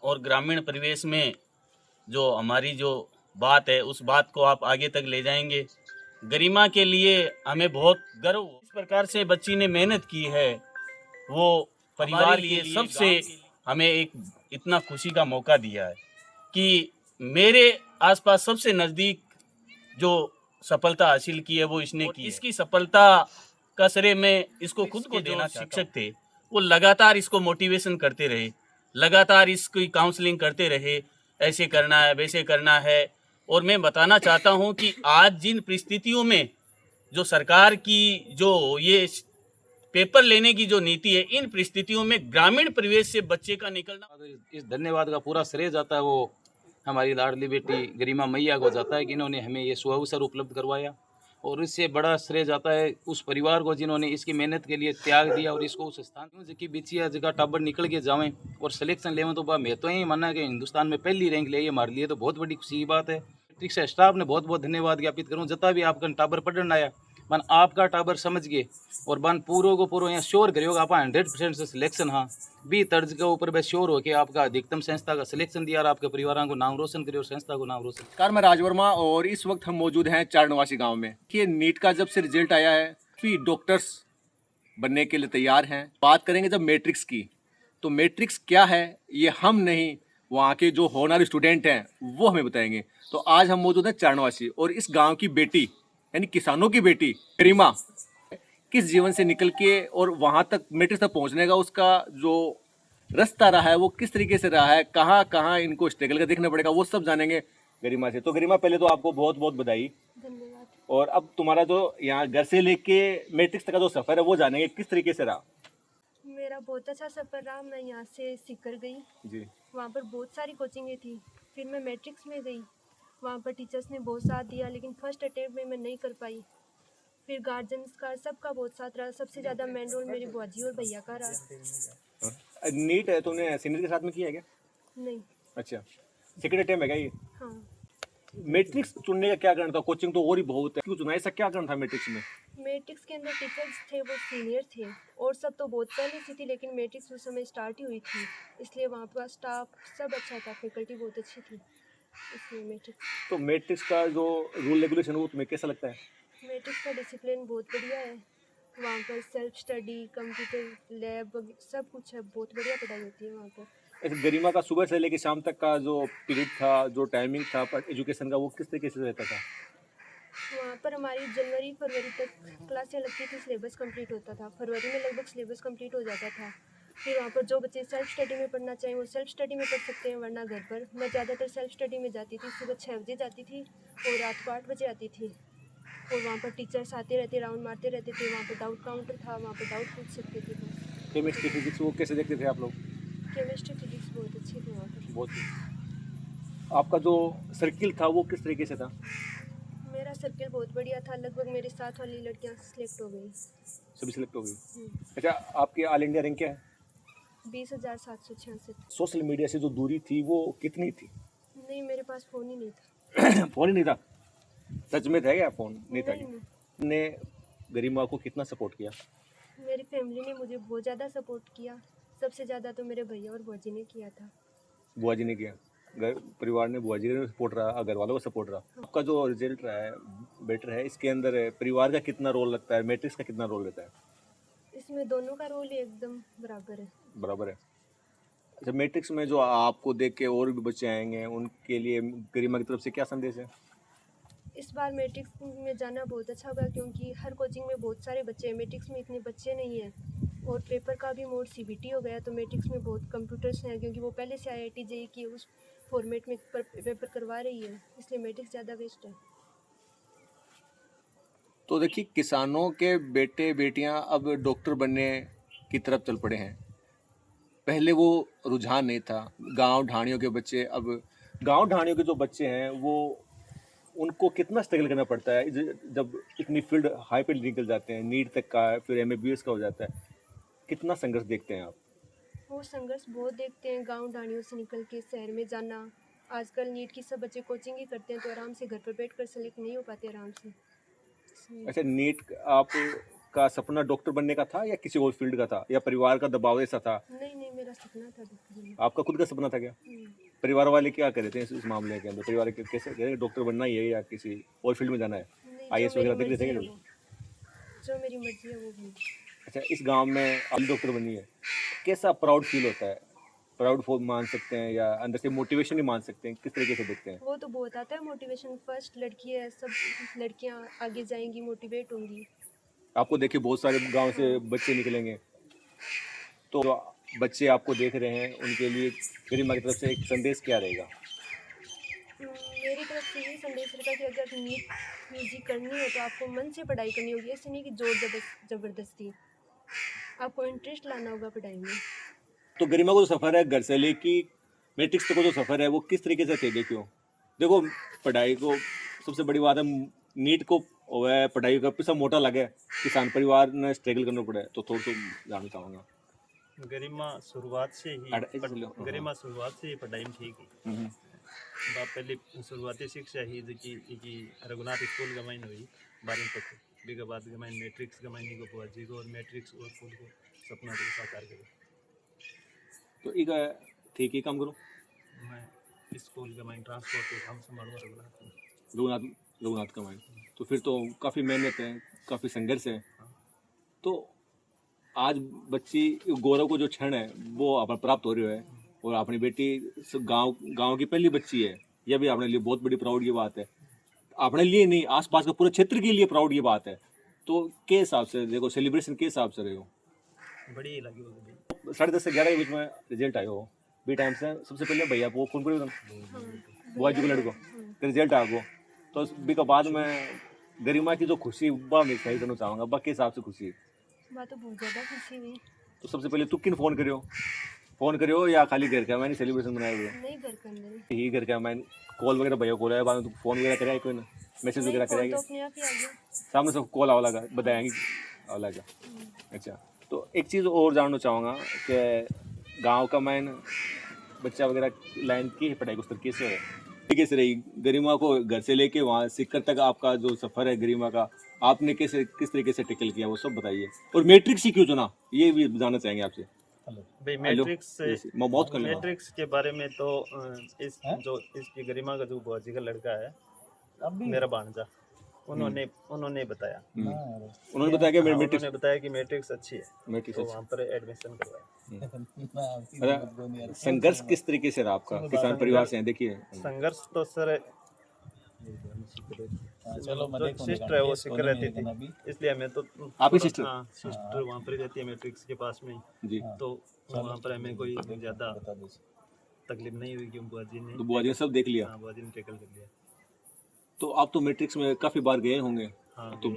और ग्रामीण परिवेश में जो हमारी जो बात है उस बात को आप आगे तक ले जाएंगे। गरिमा के लिए हमें बहुत गर्व, इस प्रकार से बच्ची ने मेहनत की है, वो परिवार के लिए सबसे हमें एक इतना खुशी का मौका दिया है कि मेरे आसपास सबसे नज़दीक जो सफलता हासिल की है वो इसने की। इसकी सफलता का श्रेय मैं इसको खुद को देना चाहता हूं। शिक्षक थे वो लगातार इसको मोटिवेशन करते रहे, लगातार इसकी काउंसलिंग करते रहे, ऐसे करना है वैसे करना है। और मैं बताना चाहता हूं कि आज जिन परिस्थितियों में जो सरकार की जो ये पेपर लेने की जो नीति है, इन परिस्थितियों में ग्रामीण परिवेश से बच्चे का निकलना, इस धन्यवाद का पूरा श्रेय जाता है वो हमारी लाडली बेटी गरिमा मैया को जाता है कि इन्होंने हमें ये सुअवसर उपलब्ध करवाया। और इससे बड़ा श्रेय जाता है उस परिवार को जिन्होंने इसकी मेहनत के लिए त्याग दिया और इसको उस स्थान की बिचिया जगह टाबर निकल के जावें और सिलेक्शन लेवें। तो मैं तो यही मानना कि हिंदुस्तान में पहली रैंक ले हमारे लिए तो बहुत बड़ी खुशी की बात है। शिक्षा स्टाफ ने बहुत बहुत धन्यवाद ज्ञापित करूँ जता भी आपका टाबर पढ़ने आया मन आपका टाबर समझ गए और बन पूरो को पूरो यहाँ श्योर करियो आप 100% से सिलेक्शन हाँ भी तर्ज के ऊपर बस श्योर हो के आपका अधिकतम संस्था का सिलेक्शन दिया और आपके परिवारों को नाम रोशन करियो और संस्था को नाम रोशन। कार मैं राज वर्मा और इस वक्त हम मौजूद हैं चारनवासी गांव में कि नीट का जब से रिजल्ट आया है फिर डॉक्टर्स बनने के लिए तैयार हैं। बात करेंगे जब मैट्रिक्स की, तो मैट्रिक्स क्या है ये हम नहीं, वहाँ के जो होनहार स्टूडेंट हैं वो हमें बताएंगे। तो आज हम मौजूद हैं चारनवासी और इस गांव की बेटी यानी किसानों की बेटी गरिमा किस जीवन से निकल के और वहाँ तक मैट्रिक्स तक पहुँचने का उसका जो रास्ता रहा है वो किस तरीके से रहा है, कहाँ कहाँ इनको स्ट्रगल का देखना पड़ेगा, वो सब जानेंगे गरिमा से। तो गरिमा पहले तो आपको बहुत बहुत बधाई। धन्यवाद। और अब तुम्हारा जो यहाँ घर से लेके मैट्रिक्स तक का जो सफर है वो जानेंगे किस तरीके से रहा। मेरा बहुत अच्छा सफ़र रहा। मैं यहाँ से सीकर गई जी। वहाँ पर बहुत सारी कोचिंगें थी, फिर मैं मैट्रिक्स में गई, वहाँ पर टीचर्स ने बहुत साथ दिया लेकिन फर्स्ट अटेम्प्ट में मैं नहीं कर पाई। फिर गार्जियंस का सबका बहुत साथ रहा। सबसे ज़्यादा मेन रोल मेरी बुआजी और भैया का रहा। नीट है तुमने सीनियर के साथ में किया है क्या? नहीं। अच्छा, सेकंड अटेम्प्ट है क्या ये? हाँ। मैट्रिक्स चुनने का क्या कारण था? कोचिंग तो और ही बहुत है, क्यों चुना? ऐसा क्या कारण था मैट्रिक्स में? मैट्रिक्स के अंदर टीचर्स थे वो सीनियर थे और सब तो बहुत पहले से थी, लेकिन मैट्रिक्स उस समय स्टार्ट ही हुई थी, इसलिए वहाँ पर स्टाफ सब अच्छा था, फैकल्टी बहुत अच्छी थी, इसलिए मैट्रिक्स। तो मैट्रिक्स का जो रूल रेगुलेशन वो तुम्हें कैसा लगता है? मैट्रिक्स का डिसिप्लिन बहुत बढ़िया है। वहाँ पर सेल्फ स्टडी, कंप्यूटर लैब सब कुछ है, बहुत बढ़िया पढ़ाई होती है वहाँ पर। ऐसे गरिमा का सुबह से लेकर शाम तक का जो पीरियड था, जो टाइमिंग था एजुकेशन का, वो किस तरीके से रहता था? वहाँ पर हमारी जनवरी फरवरी तक क्लासें लगती थी, सिलेबस कंप्लीट होता था, फरवरी में लगभग सिलेबस कंप्लीट हो जाता था। फिर वहाँ पर जो बच्चे सेल्फ स्टडी में पढ़ना चाहें वो सेल्फ स्टडी में पढ़ सकते हैं, वरना घर पर। मैं ज़्यादातर सेल्फ स्टडी में जाती थी, सुबह 6 बजे जाती थी और रात को 8 बजे आती थी। और वहाँ पर टीचर्स आते रहते, राउंड मारते रहते थे, वहाँ पर डाउट काउंटर था, वहाँ पर डाउट पूछ सकते थे। केमिस्ट्री फिजिक्स वो कैसे देखते थे आप लोग? केमिस्ट्री फिजिक्स बहुत अच्छी थी वहाँ पर। बहुत। आपका जो सर्किल था वो किस तरीके से था? मेरा सर्किल बहुत बढ़िया था, लगभग मेरे साथ वाली लड़कियाँ सिलेक्ट हो गई। सभी सिलेक्ट हो गई? अच्छा, आपकी ऑल इंडिया रैंक क्या है? 20,766। सोशल मीडिया से जो दूरी थी वो कितनी थी? नहीं, मेरे पास फ़ोन ही नहीं था। फोन ही नहीं था? सच में था क्या फोन नहीं था? नहीं। ने गरिमा को कितना सपोर्ट किया? मेरी फैमिली ने मुझे बहुत ज़्यादा सपोर्ट किया, सबसे ज़्यादा तो मेरे भैया और बुआ जी ने किया था। बुआ जी ने किया? घर परिवार ने बुआ जी ने सपोर्ट रहा, घर वालों का सपोर्ट रहा। आपका जो रिजल्ट रहा है बेटर है, इसके अंदर परिवार का कितना रोल लगता है, मैट्रिक्स का कितना रोल रहता है? इसमें दोनों का रोल एकदम बराबर है। बराबर है। अच्छा, मैट्रिक्स में जो आपको देख के और भी बच्चे आएंगे उनके लिए गरिमा की तरफ से क्या संदेश है? इस बार मैट्रिक्स में जाना बहुत अच्छा होगा, क्योंकि हर कोचिंग में बहुत सारे बच्चे हैं, मैट्रिक्स में इतने बच्चे नहीं हैं। और पेपर का भी मोड सीबीटी हो गया, तो मैट्रिक्स में बहुत कंप्यूटर्स हैं, क्योंकि वो पहले से आईआईटी जेईई की उस फॉर्मेट में पेपर करवा रही है, इसलिए मैट्रिक्स ज़्यादा बेस्ट है। तो देखिए, किसानों के बेटे बेटियां अब डॉक्टर बनने की तरफ चल पड़े हैं। पहले वो रुझान नहीं था। गांव ढाणियों के बच्चे, अब गांव ढाणियों के जो बच्चे हैं वो उनको कितना स्ट्रगल करना पड़ता है जब इतनी फील्ड हाई पे निकल जाते हैं, नीट तक का फिर एमबीबीएस का हो जाता है। कितना संघर्ष देखते हैं आप? वो संघर्ष बहुत देखते हैं, गांव ढाणियों से निकल के शहर में जाना। आजकल नीट की सब बच्चे कोचिंग ही करते हैं, तो आराम से घर पर बैठ कर सेलेक्ट नहीं हो पाते आराम से। अच्छा, नीट आप आपका सपना डॉक्टर बनने का था या किसी और फील्ड का था, या परिवार का दबाव ऐसा था? नहीं नहीं, मेरा सपना था डॉक्टर बनना। आपका खुद का सपना था क्या? हम्म, परिवार वाले क्या करे थे इस मामले के अंदर? परिवार के कैसे कह रहे डॉक्टर बनना ही है या किसी और फील्ड में जाना है? नहीं, आईएएस जो मेरी वगैरह देख रहे मर्जी थे है क्या? जो मेरी मर्जी है वो बनूँ। अच्छा, इस गांव में आप डॉक्टर बनी है, कैसा प्राउड फील होता है? प्राउड फॉर मान सकते हैं या अंदर से मोटिवेशन ही मान सकते हैं, किस तरीके से देखते हैं? वो तो बहुत आता है मोटिवेशन, फर्स्ट लड़की है, सब लड़कियां आगे जाएंगी, मोटिवेट होंगी। आपको देखिए बहुत सारे गांव से बच्चे निकलेंगे, तो जो बच्चे आपको देख रहे हैं उनके लिए गरिमा की तरफ से एक संदेश क्या रहेगा? मेरी तरफ से यही संदेश रहेगा कि अगर नीट यूजी करनी हो तो आपको मन से पढ़ाई करनी होगी, ऐसे नहीं कि जोर जबरदस्ती। आपको इंटरेस्ट लाना होगा पढ़ाई में। तो गरिमा को जो सफ़र है घर से लेके मैट्रिक्स तक को जो सफ़र है वो किस तरीके से थे? देखो पढ़ाई को सबसे बड़ी बात है, नीट को वह पढ़ाई का पैसा मोटा लगे, किसान परिवार ने स्ट्रगल करना पड़े, तो थोड़ा सा जानना चाहूँगा। गरिमा शुरुआत से ही पढ़ाई में ठीक है। बाप पहले शुरुआती शिक्षा ही की रघुनाथ स्कूल गमाइन हुई 12वीं तक। बिगा बाद गमाइन मैट्रिक्स गमाइन को बुआ जी को और मैट्रिक्स और फूल को सपना को साकार करो। तो एक ठीक ही काम करो, मैं स्कूल गमाइन ट्रांसपोर्ट के काम संभालूंगा रघुनाथ में। रघुनाथ का माइंड, तो फिर तो काफ़ी मेहनत है, काफ़ी संघर्ष है। तो आज बच्ची गौरव को जो क्षण है वो आप प्राप्त हो रही है, और अपनी बेटी गांव की पहली बच्ची है, यह भी अपने लिए बहुत बड़ी प्राउड की बात है। अपने लिए नहीं, आसपास का पूरे क्षेत्र के लिए प्राउड की बात है। तो के हिसाब से देखो, सेलिब्रेशन के हिसाब से रहे हो? बड़ी ही लगी होगी। 10:30 से 11 के बीच में रिजल्ट आयो हो, बी टाइम से सबसे पहले भैया वो फोन करो बुआ जी को लड़को रिजल्ट आ गो, तो बी के बाद में गरिमा की जो खुशी बा मैं सही करना चाहूँगा, बा के हिसाब से खुशी बात तो बहुत ज़्यादा खुशी हुई। तो सबसे पहले तू किन फोन करियो या खाली घर का मैंने सेलिब्रेशन बनाया हुआ नहीं घर के अंदर ही घर का मैंने कॉल वगैरह भैया को बाद में फोन वगैरह कराया, कोई ना मैसेज वगैरह तो कराएंगे अपने आप ही आ गया। सामने से कॉल आवा लगा बताएंगे आवा लगा। अच्छा, तो एक चीज़ और जानना चाहूँगा कि गांव का मैन बच्चा वगैरह लाइन की पढ़ाई को स्तर कैसे है, कैसे रही गरिमा को घर से लेके वहाँ सिक्कर तक आपका जो सफ़र है गरिमा का, आपने कैसे किस तरीके से टैकल किया वो सब बताइए, और मैट्रिक्स ही क्यों चुना ये भी जानना चाहेंगे आपसे। भाई मैट्रिक्स के बारे में तो इसकी गरिमा का जो बुआ जी का लड़का है मेरा भांजा, उन्होंने बताया उन्होंने बताया कि मैट्रिक्स अच्छी है, तो वहाँ पर एडमिशन करवाया। संघर्ष किस तरीके से रहा आपका? किसान परिवार से हैं, देखिए संघर्ष तो सर जो सिस्टर है वो सिक्कर रहती थी, इसलिए हमें तो आप ही सिस्टर? हाँ, सिस्टर वहाँ पर ही रहती है मैट्रिक्स के पास में जी, तो वहाँ पर हमें कोई ज़्यादा तकलीफ नहीं हुई कि बुआ जी ने तो बुआ जी ने सब देख लिया। हाँ, बुआ जी ने टैकल कर लिया। तो आप तो मैट्रिक्स में काफ़ी बार गए होंगे, हाँ, तो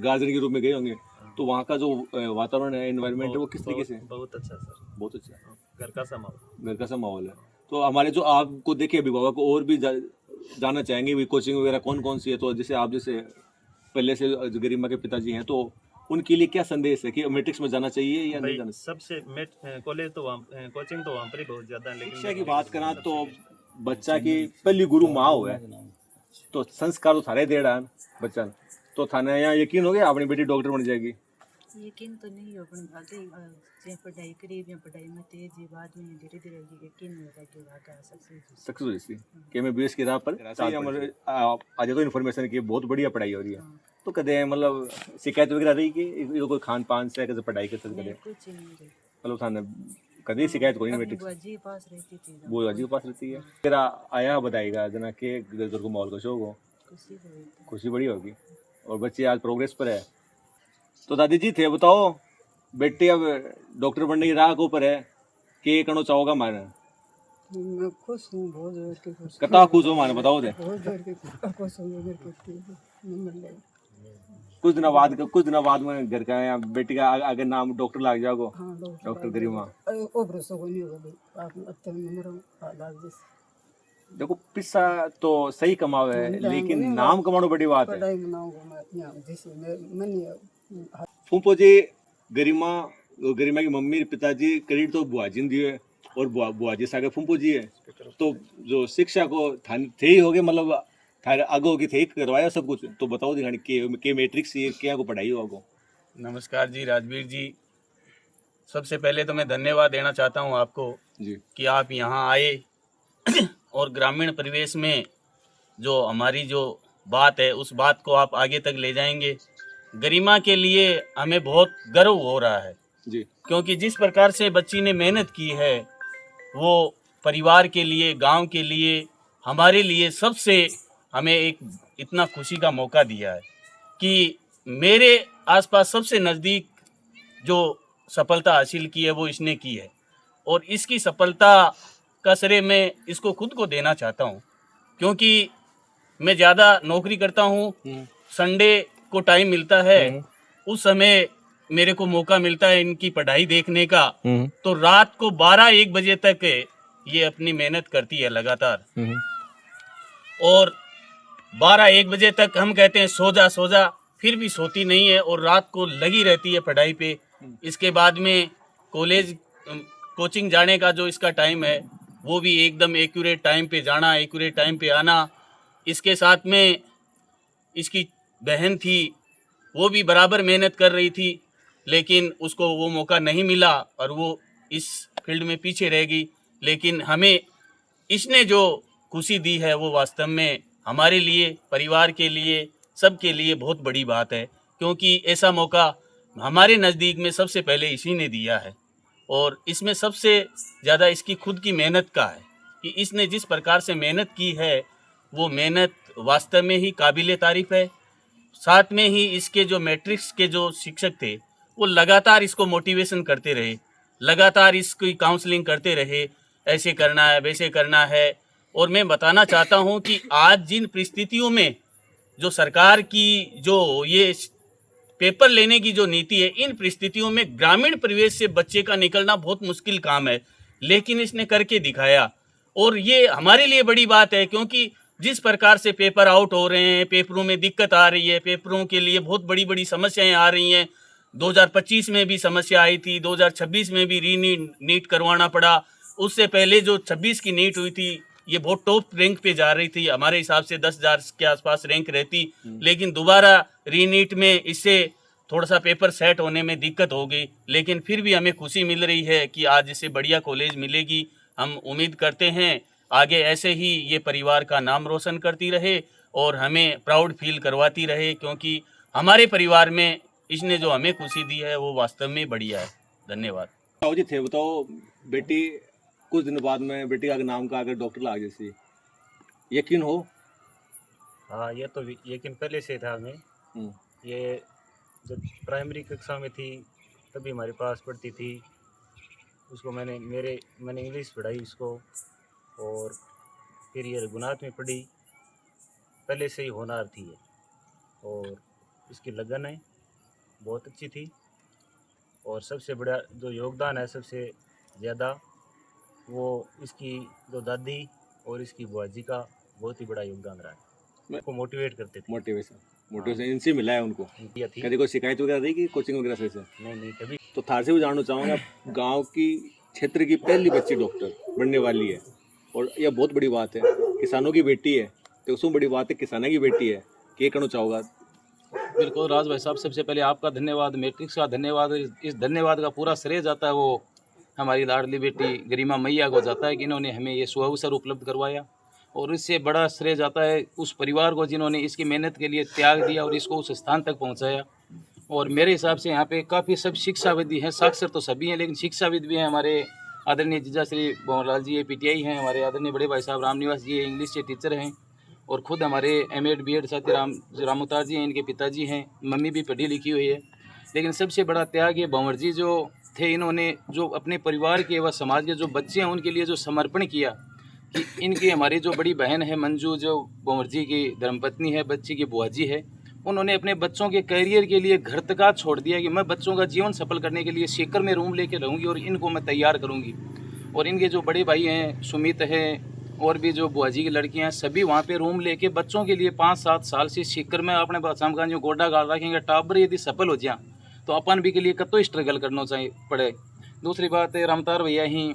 गार्जियन के रूप में गए होंगे, तो वहाँ का जो वातावरण है, एनवायरनमेंट है, वो किस तरीके से? बहुत अच्छा सर, बहुत अच्छा, घर का सा माहौल। घर का सा माहौल है। तो हमारे जो आपको देखे अभिभावक को और भी जानना चाहेंगे भी कोचिंग वगैरह कौन कौन सी है, तो जैसे आप जैसे पहले से गरिमा के पिताजी हैं, तो उनके लिए क्या संदेश है कि मैट्रिक्स में जाना चाहिए या नहीं जाना? सबसे कॉलेज तो वहाँ, कोचिंग तो वहाँ पर ही बहुत ज़्यादा है, लेकिन शिक्षा की बात करा तो बच्चा की पहली गुरु माँ हो है, तो संस्कार तो थारे दे रहा है बच्चा, तो थाने यहाँ यकीन हो गया अपनी बेटी डॉक्टर बन जाएगी? यकीन तो नहीं हो, पण आगे जे पढ़ाई करी या पढ़ाई में तेज ही बाद में धीरे धीरे यकीन होगा कि आगे सक्सेस हो जैसी कि मैं बीएस की राह पर आज तो इन्फॉर्मेशन की बहुत बढ़िया पढ़ाई हो रही है। तो कदे मतलब शिकायत वगैरह रही कि ये कोई खान पान से कैसे पढ़ाई कर सकते हैं? कुछ नहीं रही, मतलब थाने कभी शिकायत कोई नहीं बेटी बुआ जी पास रहती थी, वो अजीब पास रहती है। तेरा आया बताएगा जना के घर को माहौल का शौक हो, खुशी बड़ी होगी, और बच्चे आज प्रोग्रेस पर है। तो दादी जी थे बताओ, बेटी अब डॉक्टर बनने की राह को ऊपर है, के करना चाहोगा मारे? मैं खुश हूँ, बहुत जोर के खुश कता खुश हो माने बताओ दे। बहुत जोर के खुश हूँ मेरे को कुछ दिन बाद में घर का या बेटी का अगर नाम डॉक्टर लग जाओगे। हाँ डॉक्टर गरिमा ओ भरोसा को नहीं होगा आप अब तक मेरा हालात जैसे देखो पिस्सा तो सही कमावे है, लेकिन नाम कमाना बड़ी बात है। पढ़ाई बनाऊंगा मैं यहाँ जैसे मैं फूफो जी गरिमा की मम्मी पिताजी क्रेडिट तो बुआ जी दिए, और बुआ जी सागे फूफो जी है, तो जो शिक्षा को थे ही हो गए, मतलब थारे आगो की थे करवाया सब कुछ। तो बताओ दिखानी के मैट्रिक्स ये क्या को पढ़ाई हो आगो? नमस्कार जी राजवीर जी। सबसे पहले तो मैं धन्यवाद देना चाहता हूं आपको जी कि आप यहां आए और ग्रामीण परिवेश में जो हमारी जो बात है उस बात को आप आगे तक ले जाएंगे। गरिमा के लिए हमें बहुत गर्व हो रहा है, जी क्योंकि जिस प्रकार से बच्ची ने मेहनत की है वो परिवार के लिए, गांव के लिए, हमारे लिए सबसे हमें एक इतना खुशी का मौका दिया है कि मेरे आसपास सबसे नज़दीक जो सफलता हासिल की है वो इसने की है। और इसकी सफलता का श्रेय मैं इसको खुद को देना चाहता हूँ, क्योंकि मैं ज़्यादा नौकरी करता हूँ, संडे को टाइम मिलता है, उस समय मेरे को मौका मिलता है इनकी पढ़ाई देखने का, तो रात को 12-1 बजे तक ये अपनी मेहनत करती है लगातार। और 12-1 बजे तक हम कहते हैं सो जा, फिर भी सोती नहीं है और रात को लगी रहती है पढ़ाई पे। इसके बाद में कॉलेज कोचिंग जाने का जो इसका टाइम है वो भी एकदम एक्यूरेट टाइम पे जाना, एक्यूरेट टाइम पे आना। इसके साथ में इसकी बहन थी, वो भी बराबर मेहनत कर रही थी, लेकिन उसको वो मौका नहीं मिला और वो इस फील्ड में पीछे रह गई। लेकिन हमें इसने जो खुशी दी है वो वास्तव में हमारे लिए, परिवार के लिए, सबके लिए बहुत बड़ी बात है, क्योंकि ऐसा मौका हमारे नज़दीक में सबसे पहले इसी ने दिया है। और इसमें सबसे ज़्यादा इसकी खुद की मेहनत का है कि इसने जिस प्रकार से मेहनत की है वो मेहनत वास्तव में ही काबिले तारीफ़ है। साथ में ही इसके जो मैट्रिक्स के जो शिक्षक थे वो लगातार इसको मोटिवेशन करते रहे, लगातार इसकी काउंसलिंग करते रहे, ऐसे करना है, वैसे करना है। और मैं बताना चाहता हूँ कि आज जिन परिस्थितियों में जो सरकार की जो ये पेपर लेने की जो नीति है, इन परिस्थितियों में ग्रामीण परिवेश से बच्चे का निकलना बहुत मुश्किल काम है, लेकिन इसने करके दिखाया। और ये हमारे लिए बड़ी बात है, क्योंकि जिस प्रकार से पेपर आउट हो रहे हैं, पेपरों में दिक्कत आ रही है, पेपरों के लिए बहुत बड़ी बड़ी समस्याएं आ रही हैं। 2025 में भी समस्या आई थी, 2026 में भी नीट करवाना पड़ा। उससे पहले जो 26 की नीट हुई थी ये बहुत टॉप रैंक पे जा रही थी, हमारे हिसाब से 10,000 के आसपास रैंक रहती, लेकिन दोबारा रीनीट में इससे थोड़ा सा पेपर सेट होने में दिक्कत हो गई। लेकिन फिर भी हमें खुशी मिल रही है कि आज इसे बढ़िया कॉलेज मिलेगी। हम उम्मीद करते हैं आगे ऐसे ही ये परिवार का नाम रोशन करती रहे और हमें प्राउड फील करवाती रहे, क्योंकि हमारे परिवार में इसने जो हमें खुशी दी है वो वास्तव में बढ़िया है। धन्यवाद। ताऊ जी थे, बताओ बेटी कुछ दिन बाद में बेटी का नाम का अगर डॉक्टर लाग जैसी यकीन हो? हाँ, ये तो यकीन पहले से था हमें। ये जब प्राइमरी कक्षा में थी तभी हमारे पास पढ़ती थी। उसको मैंने इंग्लिश पढ़ाई इसको, और फिर ये रघुनाथ में पढ़ी। पहले से ही होनहार थी ये, और इसकी लगन है बहुत अच्छी थी। और सबसे बड़ा जो योगदान है सबसे ज़्यादा वो इसकी जो दादी और इसकी बुआ जी का बहुत ही बड़ा योगदान रहा है। को मोटिवेट करते थे। मोटिवेशन इनसे मिला है उनको। किया थी। कभी कोई शिकायत वगैरह रही कि कोचिंग वगैरह से? नहीं कभी। तो थार से भी जानना चाहूँगा, गांव की क्षेत्र की पहली बच्ची डॉक्टर बनने वाली है और यह बहुत बड़ी बात है। किसानों की बेटी है तो उसमें बड़ी बात है, किसानों की बेटी है। क्या कहना चाहोगा? बिल्कुल राज भाई साहब, सबसे पहले आपका धन्यवाद, मैट्रिक्स का धन्यवाद। इस धन्यवाद का पूरा श्रेय जाता है वो हमारी लाडली बेटी गरिमा मैया को जाता है कि इन्होंने हमें ये सुअवसर उपलब्ध करवाया। और इससे बड़ा श्रेय जाता है उस परिवार को जिन्होंने इसकी मेहनत के लिए त्याग दिया और इसको उस स्थान तक पहुंचाया। और मेरे हिसाब से यहाँ पे काफ़ी सब शिक्षाविद भी हैं, साक्षर तो सभी हैं लेकिन शिक्षाविद भी हैं। हमारे आदरणीय जीजा श्री भंवरलाल जी PTI हैं, हमारे आदरणीय बड़े भाई साहब रामनिवास जी इंग्लिश के टीचर हैं, और ख़ुद हमारे M.Ed B.Ed साथी रामोतार जी हैं, इनके पिताजी हैं, मम्मी भी पढ़ी लिखी हुई है। लेकिन सबसे बड़ा त्याग ये भंवर जी जो थे, इन्होंने जो अपने परिवार के व समाज के जो बच्चे हैं उनके लिए जो समर्पण किया कि इनकी हमारी जो बड़ी बहन है मंजू, जो भंवर जी की धर्मपत्नी है, बच्ची की बुआ जी है, उन्होंने अपने बच्चों के करियर के लिए घर तक छोड़ दिया कि मैं बच्चों का जीवन सफल करने के लिए सीकर में रूम लेके रहूँगी और इनको मैं तैयार करूँगी। और इनके जो बड़े भाई हैं सुमित है और भी जो बुआ जी की लड़कियाँ हैं, सभी वहाँ पे रूम लेके बच्चों के लिए 5-7 साल से सीकर में अपने बच्चों का जो गोडा गाल रखेंगे। टाबर यदि सफल हो जाए तो अपन भी के लिए कतो स्ट्रगल करना चाहिए पड़े। दूसरी बात है रामतार भैया ही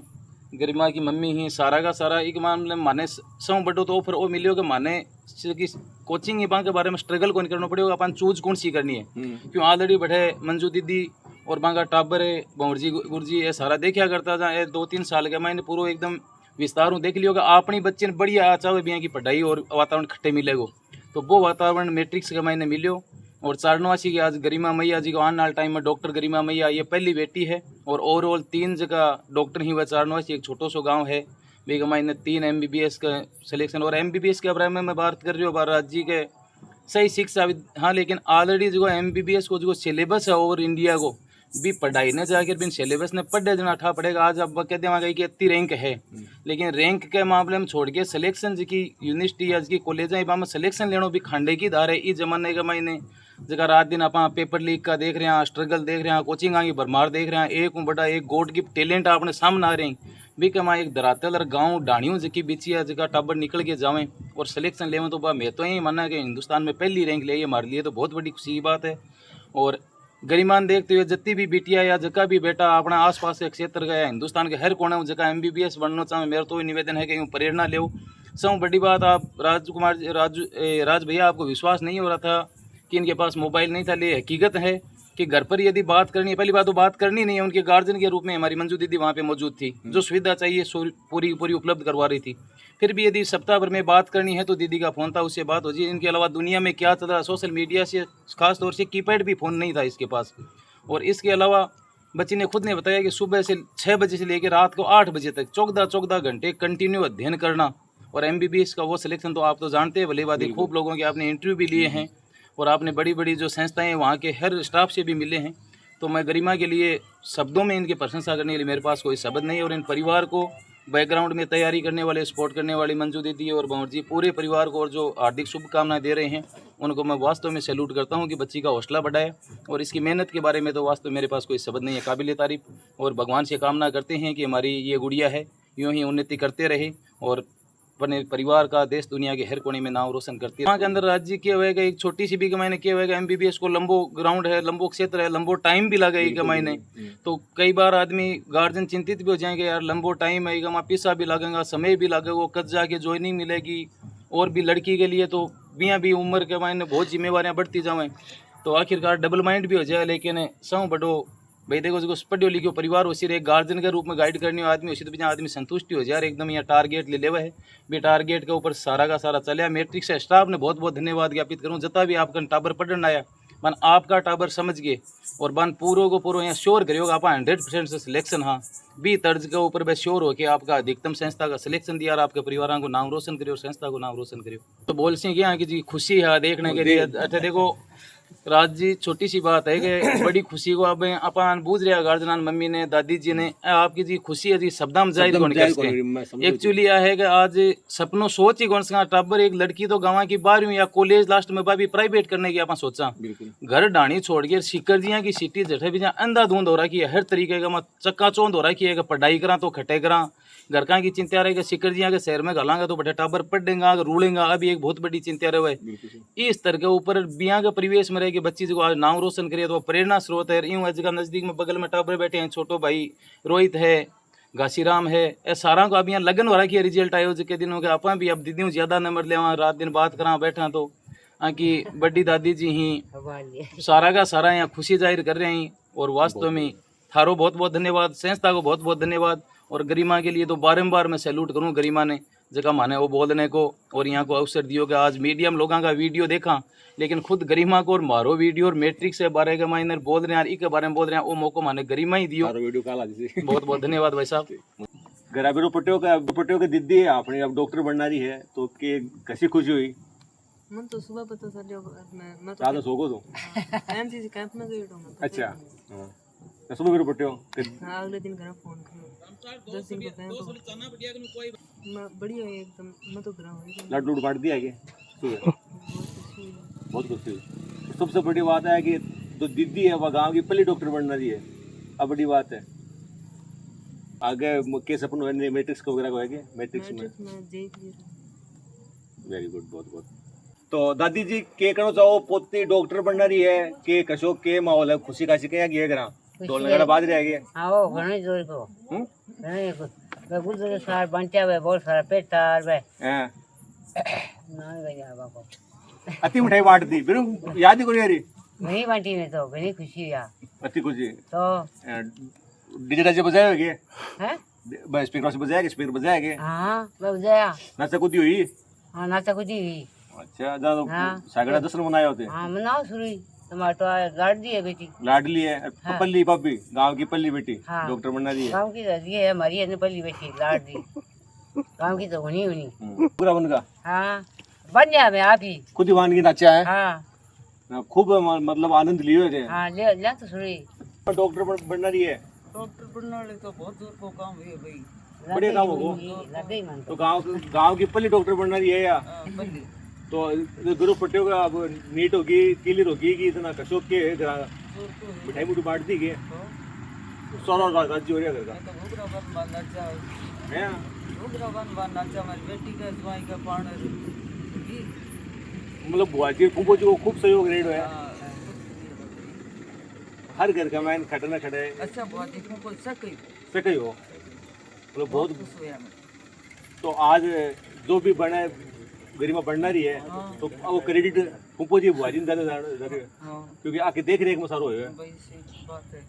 गरिमा की मम्मी ही सारा का सारा एक मामले माने सौ बड़ो तो फिर वो मिलियो कि माने की कोचिंग ही के बारे में स्ट्रगल कौन करना पड़ेगा, अपन चूज कौन सी करनी है। क्यों ऑलरेडी बैठे मंजू दीदी और बांगा टाबर है बंवरजी गुरजी ये सारा देखा करता था। 2-3 साल के मैंने पूरा एकदम विस्तार हूँ देख लियो कि अपनी बच्चे ने बढ़िया चाहे बिया की पढ़ाई और वातावरण खट्टे मिलेगो, तो वो वातावरण मैट्रिक्स के मैंने मिलियो। और चारणवासी की आज गरिमा मैया जी को आने वाले टाइम में डॉक्टर गरिमा मैया ये पहली बेटी है और ओवरऑल 3 जगह डॉक्टर ही हुआ चारणवासी। एक छोटो सो गांव है बेगमा ने 3 MBBS का सिलेक्शन। और MBBS के बारे में मैं बात कर रही हूँ राज्य जी के सही शिक्षा हाँ, लेकिन ऑलरेडी जो MBBS को जो सिलेबस है ओवर इंडिया को भी पढ़ाई न जाकर बिन सिलेबस ने पढ़े देना ठा पड़ेगा। आज अब कहते हैं कि इतनी रैंक है, लेकिन रैंक के मामले में छोड़ के सिलेक्शन जी की यूनिवर्सिटी आज की कॉलेज में सिलेक्शन लेना भी खांडे की धार है। इस जमाने का मैंने जगह रात दिन आप पेपर लीक का देख रहे हैं, स्ट्रगल देख रहे हैं, कोचिंग आगे भरमार देख रहे हैं। एक बड़ा एक गोड गिफ्ट टैलेंट आपने सामने आ रहे हैं भी कमा एक धरातल और गाँव डाणियों जी बिची है जगह टाबर निकल के जावें और सिलेक्शन लेवें तो मैं तो यही मानना कि हिंदुस्तान में पहली रैंक ले हमारे लिए तो बहुत बड़ी खुशी की बात है। और गरिमान देखते हुए जितनी भी बेटियाँ या जगह भी बेटा अपना आसपास के क्षेत्र का हिंदुस्तान के हर कोने में जगह MBBS बनना चाहे, मेरा तो निवेदन है कि प्रेरणा ले। सब बड़ी बात आप राज भैया आपको विश्वास नहीं हो रहा था कि इनके पास मोबाइल नहीं था, ले हकीकत है कि घर पर यदि बात करनी है, पहली बात तो बात करनी नहीं है, उनके गार्जियन के रूप में हमारी मंजू दीदी वहाँ पे मौजूद थी जो सुविधा चाहिए पूरी उपलब्ध करवा रही थी। फिर भी यदि सप्ताह भर में बात करनी है तो दीदी का फ़ोन था, उससे बात हो जी। इनके अलावा दुनिया में क्या चल रहा है सोशल मीडिया से खास तौर से कीपैड भी फ़ोन नहीं था इसके पास। और इसके अलावा बच्ची ने खुद ने बताया कि सुबह से 6 बजे से लेकर रात को 8 बजे तक 14 घंटे कंटिन्यू अध्ययन करना। और MBBS का वो सिलेक्शन तो आप तो जानते हैं भले बात, खूब लोगों के आपने इंटरव्यू भी लिए हैं और आपने बड़ी बड़ी जो संस्थाएं वहाँ के हर स्टाफ से भी मिले हैं। तो मैं गरिमा के लिए शब्दों में इनकी प्रशंसा करने के लिए मेरे पास कोई शब्द नहीं। और इन परिवार को बैकग्राउंड में तैयारी करने वाले सपोर्ट करने वाली मंजू दीदी और बंवर जी पूरे परिवार को और जो हार्दिक शुभकामनाएं दे रहे हैं उनको मैं वास्तव में सैल्यूट करता हूं कि बच्ची का हौसला बढ़ाए। और इसकी मेहनत के बारे में तो वास्तव मेरे पास कोई शब्द नहीं है, काबिल तारीफ। और भगवान से कामना करते हैं कि हमारी ये गुड़िया है यूँ ही उन्नति करते रहे और अपने परिवार का देश दुनिया के हर कोने में नाम रोशन करती है। वहाँ के अंदर राज्य किया हुआ एक छोटी सी भी कमाईने किया हुआ MBBS को लंबो ग्राउंड है, लंबो क्षेत्र है, लंबो टाइम भी लगा कमाईने। तो कई बार आदमी गार्जियन चिंतित भी हो जाएंगे यार लंबो टाइम है, कमा पैसा भी लगेगा, समय भी लगेगा, कद जाके ज्वाइनिंग मिलेगी। और भी लड़की के लिए तो बिया भी उम्र के मायने बहुत जिम्मेवारियाँ बढ़ती जाएँ तो आखिरकार डबल माइंड भी हो जाए। लेकिन सौ बड़ो भाई देखो जो पढ़ियो लिखियो परिवार हो सिर्फ एक गार्जियन के रूप में गाइड करने आदमी हो तो बिना आदमी संतुष्टि हो जाए एकदम यहाँ टारगेट ले लेवा है भी टारगेट के ऊपर सारा का सारा चलिया। मैट्रिक्स स्टाफ ने बहुत बहुत धन्यवाद ज्ञापित करूँ जता भी आपका टाबर पढ़ने आया मन आपका टाबर समझ गए और बन पूरो को पूरा यहाँ श्योर करियो आप 100% से सिलेक्शन हाँ भी तर्ज के ऊपर बस श्योर हो कि आपका अधिकतम संस्था का सिलेक्शन दिया और आपके परिवार को नाम रोशन करियो संस्था को नाम रोशन करियो। तो बोल सी क्या कि जी खुशी है देखने के लिए। अच्छा देखो राज जी छोटी सी बात है कि बड़ी खुशी को अब अपन बूझ रहे गार्जियन मम्मी ने दादी जी ने आपकी जी खुशी है जी शब्दा में जाहिर कौन कर एक्चुअली यह है कि आज सपनों सोच ही कौन सा टाबर एक लड़की तो गाँव की 12वीं या कॉलेज लास्ट में भी प्राइवेट करने की अपन सोचा घर डाणी छोड़ के शिकर जिया की सिटी जठे भी अंधा धुंध हो रखी है हर तरीके का चक्का चौंध हो रखी है पढ़ाई करा तो खटे करा घर का की चिंता रहेगा शिकर जिया के शहर में घालांगा तो बड़े टाबर पढ़ेगा रूलेगा अभी एक बहुत बड़ी चिंता रहे। इस तरह के ऊपर बिया के परिवेश में रहेगी बच्ची जो आज नाम रोशन करे तो प्रेरणा स्रोत है। यूँ जगह नजदीक में बगल में टाबर बैठे हैं छोटो भाई रोहित है घासीराम है ए सारा को अब यहाँ लगन हो रहा है रिजल्ट आयो के दिनों के अपन भी अब दीदी ज्यादा नंबर ले रात दिन बात करा बैठा तो की बड़ी दादी जी ही सारा का सारा यहाँ खुशी जाहिर कर रहे हैं। और वास्तव में थारो बहुत बहुत धन्यवाद संस्था को बहुत बहुत धन्यवाद। और गरिमा के लिए तो बारंबार मैं सैल्यूट करूँ गरिमा ने जगह माने वो बोलने को और यहाँ को अवसर दियो कि आज मीडियम लोगों का वीडियो देखा लेकिन खुद गरिमा को और मारो वीडियो और मैट्रिक्स के बारे में माइनर बोल रहे हैं इसके बारे में बोल रहे हैं वो मौका माने गरिमा ही दियो। बहुत बहुत धन्यवाद भाई साहब। गराबेरो पट्टियों के दीदी है आपने अब डॉक्टर बनना रही है तो के कैसी खुशी हुई? मन तो सुबह पता चल मैं तो ज्यादा सोगो तो एनसीसी कैंप में गई तो अच्छा हां सुबह मेरे पट्टियों अगले दिन घर फोन करो 10 दिन का कैंप मैं बढ़िया है एकदम मैं तो ग्राम लड्डू बांट दिया है सुबह बहुत खुशी हुई। सबसे बड़ी बात है कि जो दीदी है वह गांव की पहली डॉक्टर बनना रही है अब बड़ी बात है आगे के सपन मैट्रिक्स को वगैरह होएंगे मैट्रिक्स में वेरी गुड बहुत बहुत। तो दादी जी के करो चाहो पोती डॉक्टर बनना रही है के कशो के माहौल है खुशी काशी के गए ग्राम ढोल नगाड़ा बाज रहे हैं आओ घणे जोर को घणे वे गुजर सार बंचा वे बहुत सारा पेटार वे हैं ना गया बाबा अति मिठाई बांट दी फिर याद ही करो यारी नहीं बंटी ने तो बड़ी खुशी हुआ अति कुछ तो डीजे डाजे बजाएगे हैं स्पीकर से बजाएगे स्पीकर बजाएगे हाँ बजाया नाचा कूदी हुई हाँ नाचा कुदी हुई अच्छा ज्यादा हाँ। सागड़ा दस मनाए होते हाँ मनाओ शुरू टमाटो गाड़ दी है बेटी लाडली है हाँ। पल्ली भाभी गांव की पल्ली बेटी हाँ। डॉक्टर बनना दी है गाँव की तो ये है हमारी है पहली बेटी लाड़ दी गाँव की तो होनी होनी पूरा बन का हाँ बन गया मैं आप ही खुद ही वान की नाचा है हाँ खूब मतलब आनंद लियो है हाँ ले तो शुरू डॉक्टर बनना रही है डॉक्टर बनने वाले तो बहुत दूर को काम है भाई बढ़िया काम होगा लग गई मन तो गांव की पल्ली डॉक्टर बनना रही है या पहले तो गुरु पट्टियों का अब नीट होगी क्लियर होगी कि इतना कशोक के मिठाई मुठी बांट दी गई सारा राज्य हो रहा घर का तो घुघरा बन बन नाचा है घुघरा बन नाचा मेरी बेटी का ज्वाई का पान मतलब बुआ जी कुंभो जी को खूब सहयोग रेड है हर घर का मैन खटना खड़े अच्छा बहुत देखने को सके सके हो मतलब बहुत खुश हुआ मैं तो आज जो भी बना है गरिमा बढ़ना रही है तो वो क्रेडिट कुंभो जी बुआ जी ने ज्यादा हाँ क्योंकि आके देख रेख में सारो है भाई सही बात है